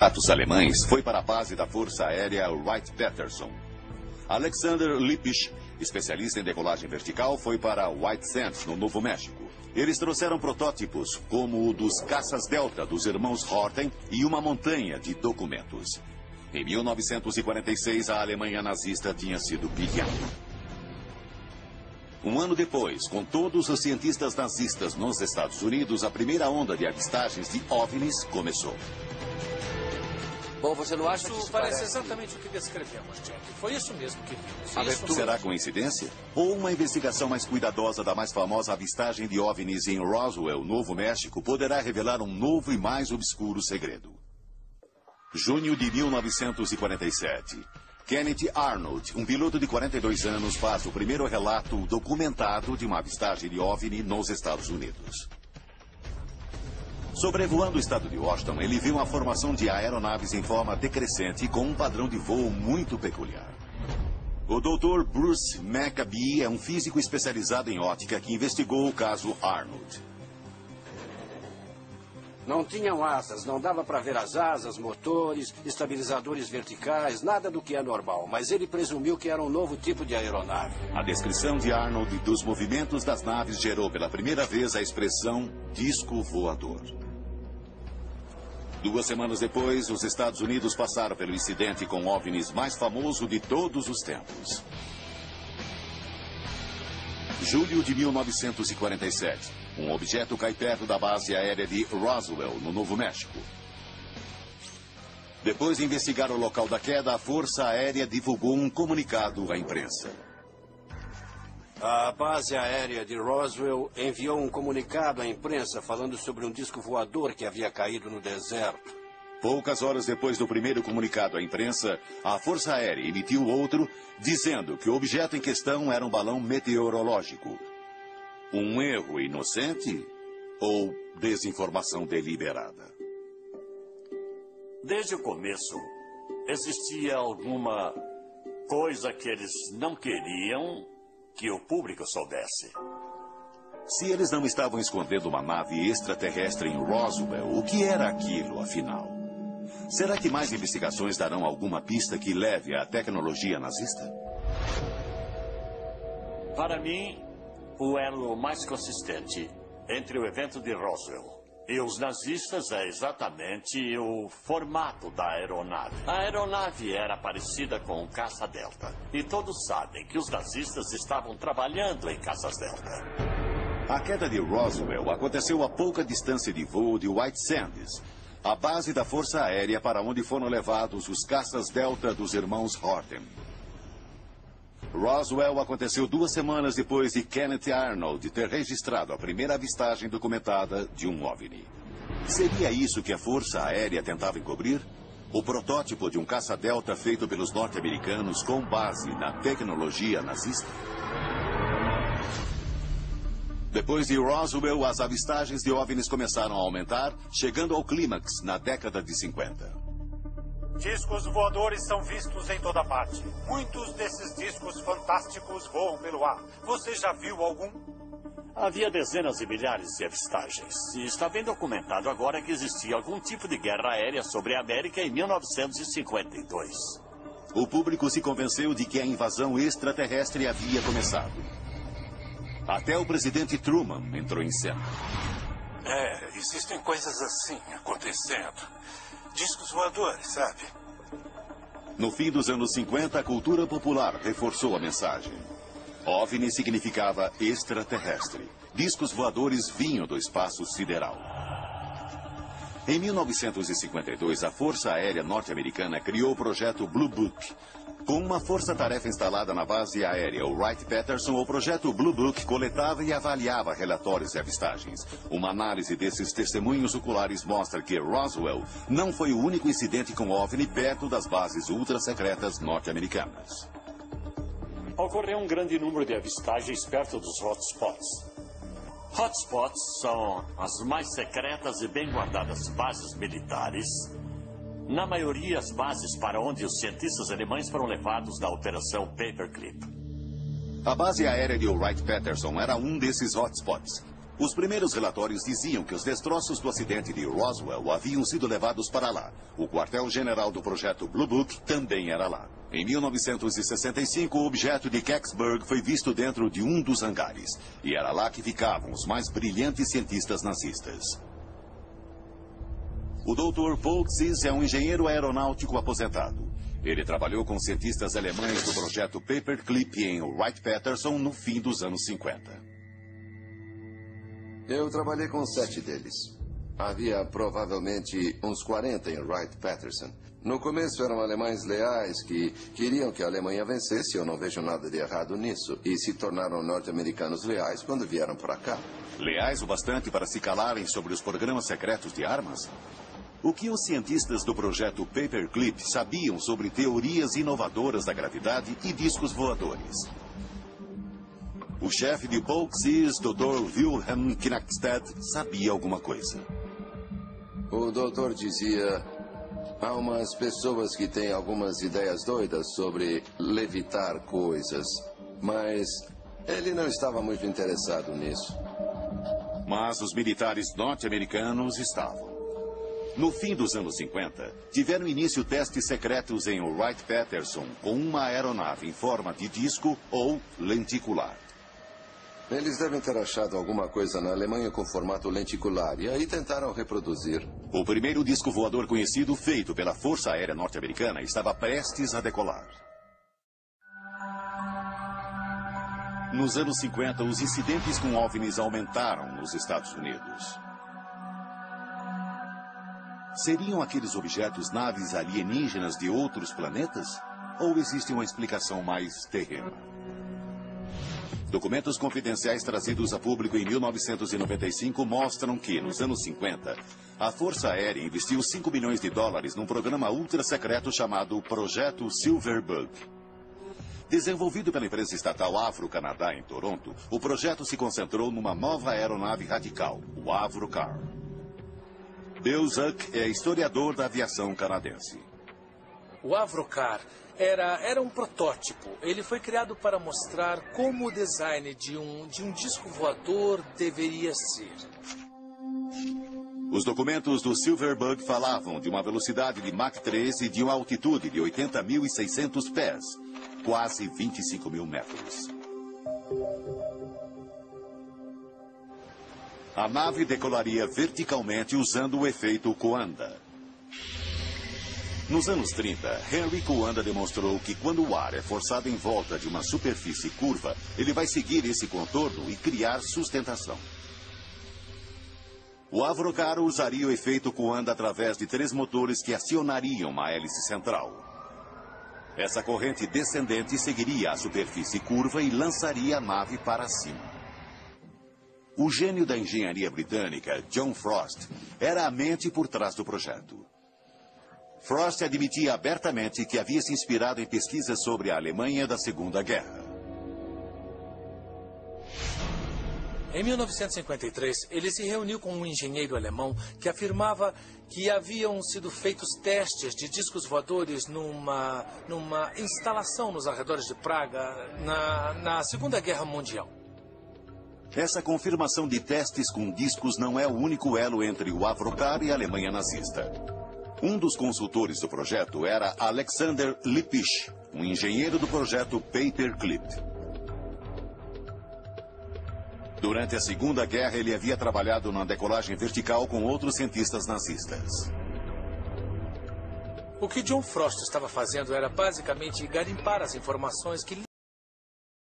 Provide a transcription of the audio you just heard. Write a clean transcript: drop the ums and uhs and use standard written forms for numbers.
Atos alemães foi para a base da Força Aérea Wright-Patterson. Alexander Lippisch, especialista em decolagem vertical, foi para White Sands, no Novo México. Eles trouxeram protótipos como o dos caças Delta dos irmãos Horten e uma montanha de documentos. Em 1946, a Alemanha nazista tinha sido pilhada. Um ano depois, com todos os cientistas nazistas nos Estados Unidos, a primeira onda de avistagens de OVNIs começou. Bom, você não acha que isso parece exatamente o que descrevemos, Jack. Foi isso mesmo que vimos. Será coincidência? Ou uma investigação mais cuidadosa da mais famosa avistagem de OVNIs em Roswell, Novo México, poderá revelar um novo e mais obscuro segredo? Junho de 1947. Kenneth Arnold, um piloto de 42 anos, faz o primeiro relato documentado de uma avistagem de OVNI nos Estados Unidos. Sobrevoando o estado de Washington, ele viu a formação de aeronaves em forma decrescente com um padrão de voo muito peculiar. O Dr. Bruce McAbee é um físico especializado em ótica que investigou o caso Arnold. Não tinham asas, não dava para ver as asas, motores, estabilizadores verticais, nada do que é normal. Mas ele presumiu que era um novo tipo de aeronave. A descrição de Arnold dos movimentos das naves gerou pela primeira vez a expressão disco voador. 2 semanas depois, os Estados Unidos passaram pelo incidente com OVNIs mais famoso de todos os tempos. Julho de 1947. Um objeto cai perto da base aérea de Roswell, no Novo México. Depois de investigar o local da queda, a Força Aérea divulgou um comunicado à imprensa. A base aérea de Roswell enviou um comunicado à imprensa falando sobre um disco voador que havia caído no deserto. Poucas horas depois do primeiro comunicado à imprensa, a Força Aérea emitiu outro, dizendo que o objeto em questão era um balão meteorológico. Um erro inocente ou desinformação deliberada? Desde o começo, existia alguma coisa que eles não queriam que o público soubesse. Se eles não estavam escondendo uma nave extraterrestre em Roswell, o que era aquilo, afinal? Será que mais investigações darão alguma pista que leve à tecnologia nazista? Para mim, o elo mais consistente entre o evento de Roswell e os nazistas é exatamente o formato da aeronave. A aeronave era parecida com um caça Delta. E todos sabem que os nazistas estavam trabalhando em caças Delta. A queda de Roswell aconteceu a pouca distância de voo de White Sands, a base da Força Aérea para onde foram levados os caças Delta dos irmãos Horten. Roswell aconteceu 2 semanas depois de Kenneth Arnold ter registrado a primeira avistagem documentada de um OVNI. Seria isso que a Força Aérea tentava encobrir? O protótipo de um caça-delta feito pelos norte-americanos com base na tecnologia nazista? Depois de Roswell, as avistagens de OVNIs começaram a aumentar, chegando ao clímax na década de 50. Discos voadores são vistos em toda parte. Muitos desses discos fantásticos voam pelo ar. Você já viu algum? Havia dezenas de milhares de avistagens. E está bem documentado agora que existia algum tipo de guerra aérea sobre a América em 1952. O público se convenceu de que a invasão extraterrestre havia começado. Até o presidente Truman entrou em cena. Existem coisas assim acontecendo. Discos voadores, sabe? No fim dos anos 50, a cultura popular reforçou a mensagem. OVNI significava extraterrestre. Discos voadores vinham do espaço sideral. Em 1952, a Força Aérea Norte-Americana criou o projeto Blue Book. Com uma força-tarefa instalada na base aérea Wright-Patterson, o projeto Blue Book coletava e avaliava relatórios e avistagens. Uma análise desses testemunhos oculares mostra que Roswell não foi o único incidente com OVNI perto das bases ultra-secretas norte-americanas. Ocorreu um grande número de avistagens perto dos hotspots. Hotspots são as mais secretas e bem guardadas bases militares. Na maioria, as bases para onde os cientistas alemães foram levados na Operação Paperclip. A base aérea de Wright-Patterson era um desses hotspots. Os primeiros relatórios diziam que os destroços do acidente de Roswell haviam sido levados para lá. O quartel-general do projeto Blue Book também era lá. Em 1965, o objeto de Kecksburg foi visto dentro de um dos hangares. E era lá que ficavam os mais brilhantes cientistas nazistas. O Dr. Paul Zies é um engenheiro aeronáutico aposentado. Ele trabalhou com cientistas alemães do projeto Paperclip em Wright-Patterson no fim dos anos 50. Eu trabalhei com 7 deles. Havia provavelmente uns 40 em Wright-Patterson. No começo eram alemães leais que queriam que a Alemanha vencesse, eu não vejo nada de errado nisso, e se tornaram norte-americanos leais quando vieram para cá. Leais o bastante para se calarem sobre os programas secretos de armas? O que os cientistas do projeto Paperclip sabiam sobre teorias inovadoras da gravidade e discos voadores? O chefe de Paul Zies, Dr. Wilhelm Knackstedt, sabia alguma coisa. O doutor dizia: há umas pessoas que têm algumas ideias doidas sobre levitar coisas, mas ele não estava muito interessado nisso. Mas os militares norte-americanos estavam. No fim dos anos 50, tiveram início testes secretos em Wright-Patterson com uma aeronave em forma de disco ou lenticular. Eles devem ter achado alguma coisa na Alemanha com formato lenticular e aí tentaram reproduzir. O primeiro disco voador conhecido feito pela Força Aérea Norte-Americana estava prestes a decolar. Nos anos 50, os incidentes com OVNIs aumentaram nos Estados Unidos. Seriam aqueles objetos naves alienígenas de outros planetas? Ou existe uma explicação mais terrena? Documentos confidenciais trazidos a público em 1995 mostram que, nos anos 50, a Força Aérea investiu $5 milhões num programa ultra-secreto chamado Projeto Silverbug. Desenvolvido pela empresa estatal Avro-Canadá em Toronto, o projeto se concentrou numa nova aeronave radical, o Avrocar. Bill Zuck é historiador da aviação canadense. O Avrocar era um protótipo. Ele foi criado para mostrar como o design de um disco voador deveria ser. Os documentos do Silverbug falavam de uma velocidade de Mach 3 e de uma altitude de 80.600 pés, quase 25 mil metros. A nave decolaria verticalmente usando o efeito Coanda. Nos anos 30, Henry Coanda demonstrou que quando o ar é forçado em volta de uma superfície curva, ele vai seguir esse contorno e criar sustentação. O Avrocar usaria o efeito Coanda através de 3 motores que acionariam uma hélice central. Essa corrente descendente seguiria a superfície curva e lançaria a nave para cima. O gênio da engenharia britânica, John Frost, era a mente por trás do projeto. Frost admitia abertamente que havia se inspirado em pesquisas sobre a Alemanha da Segunda Guerra. Em 1953, ele se reuniu com um engenheiro alemão que afirmava que haviam sido feitos testes de discos voadores numa instalação nos arredores de Praga na Segunda Guerra Mundial. Essa confirmação de testes com discos não é o único elo entre o Avrocar e a Alemanha nazista. Um dos consultores do projeto era Alexander Lippisch, um engenheiro do projeto Paperclip. Durante a Segunda Guerra, ele havia trabalhado na decolagem vertical com outros cientistas nazistas. O que John Frost estava fazendo era basicamente garimpar as informações que